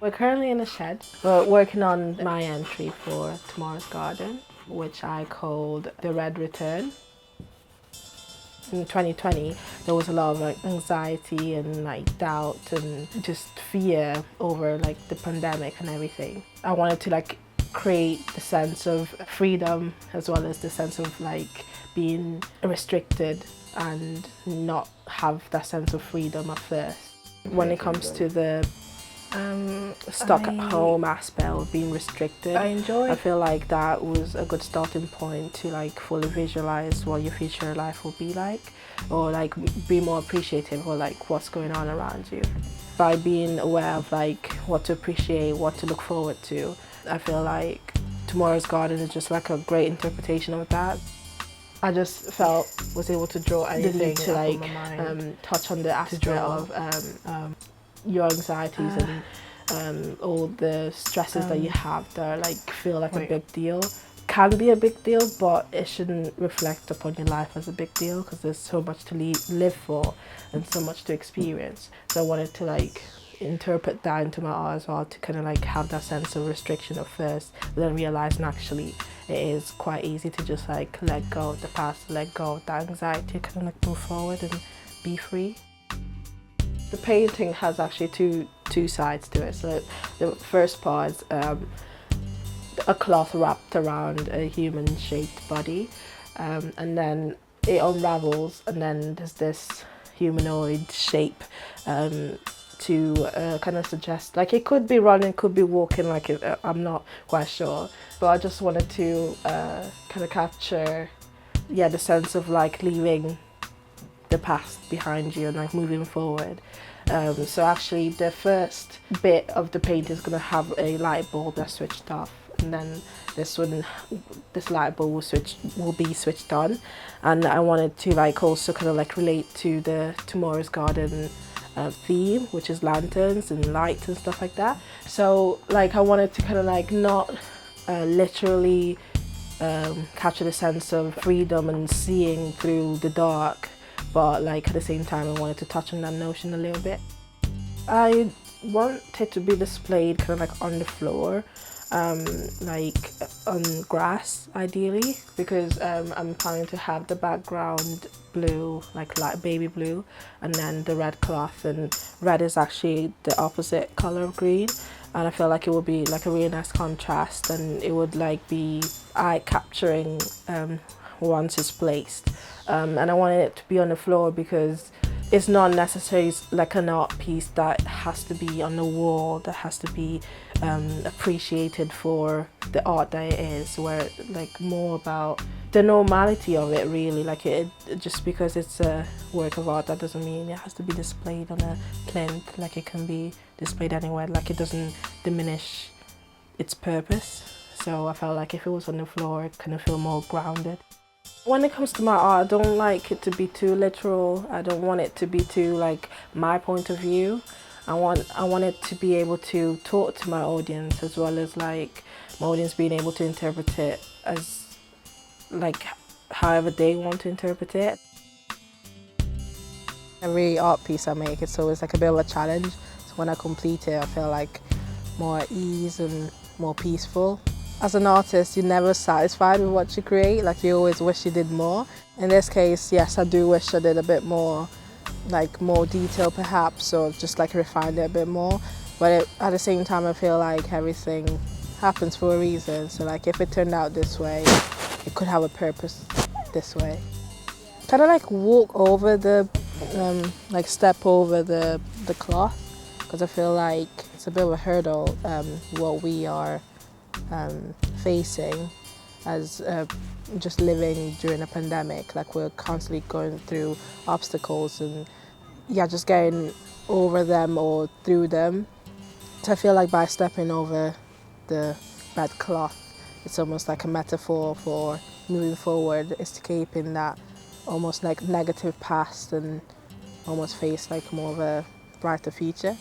We're currently in a shed. We're working on my entry for tomorrow's garden, which I called The Red Return. In 2020, there was a lot of anxiety and doubt and just fear over the pandemic and everything. I wanted to create the sense of freedom as well as the sense of being restricted and not have that sense of freedom at first. When it comes to the stuck at home aspect of being restricted, I feel like that was a good starting point to fully visualize what your future life will be like, or be more appreciative of what's going on around you. By being aware of what to appreciate, what to look forward to, I feel like tomorrow's garden is just a great interpretation of that. I just was able to draw anything to touch on the aspect of your anxieties and all the stresses that you have that feel like a big deal. Can be a big deal, but it shouldn't reflect upon your life as a big deal because there's so much to live for and so much to experience. So I wanted to interpret that into my art as well, to kind of have that sense of restriction at first, but then realizing actually it is quite easy to just let go of the past, let go of that anxiety, kind of move forward and be free. The painting has actually two sides to it. So the first part is a cloth wrapped around a human-shaped body, and then it unravels, and then there's this humanoid shape to kind of suggest it could be running, could be walking, I'm not quite sure, but I just wanted to kind of capture the sense of leaving the past behind you and moving forward. So actually the first bit of the paint is going to have a light bulb that's switched off, and then this light bulb will be switched on, and I wanted to also kind of relate to the tomorrow's garden theme, which is lanterns and lights and stuff like that. So I wanted to kind of not literally capture the sense of freedom and seeing through the dark, but at the same time I wanted to touch on that notion a little bit. I want it to be displayed kind of on the floor, on grass ideally, because I'm planning to have the background blue, light baby blue, and then the red cloth, and red is actually the opposite color of green, and I feel like it would be a really nice contrast, and it would be eye capturing once it's placed. And I wanted it to be on the floor because it's not necessarily an art piece that has to be on the wall, that has to be appreciated for the art that it is, where more about the normality of it really. It just because it's a work of art, that doesn't mean it has to be displayed on a plinth. It can be displayed anywhere. It doesn't diminish its purpose. So I felt if it was on the floor, it kind of feel more grounded. When it comes to my art, I don't like it to be too literal. I don't want it to be too my point of view. I want it to be able to talk to my audience, as well as my audience being able to interpret it as however they want to interpret it. Every art piece I make, it's always a bit of a challenge. So when I complete it, I feel more at ease and more peaceful. As an artist, you're never satisfied with what you create. You always wish you did more. In this case, yes, I do wish I did a bit more, more detail perhaps, or just refined it a bit more. But at the same time, I feel everything happens for a reason. So if it turned out this way, it could have a purpose this way. Kind of walk over the, step over the cloth, because I feel it's a bit of a hurdle, what we are facing as just living during a pandemic. We're constantly going through obstacles and just getting over them or through them. So I feel by stepping over the red cloth, it's almost a metaphor for moving forward, escaping that almost negative past and almost face more of a brighter future.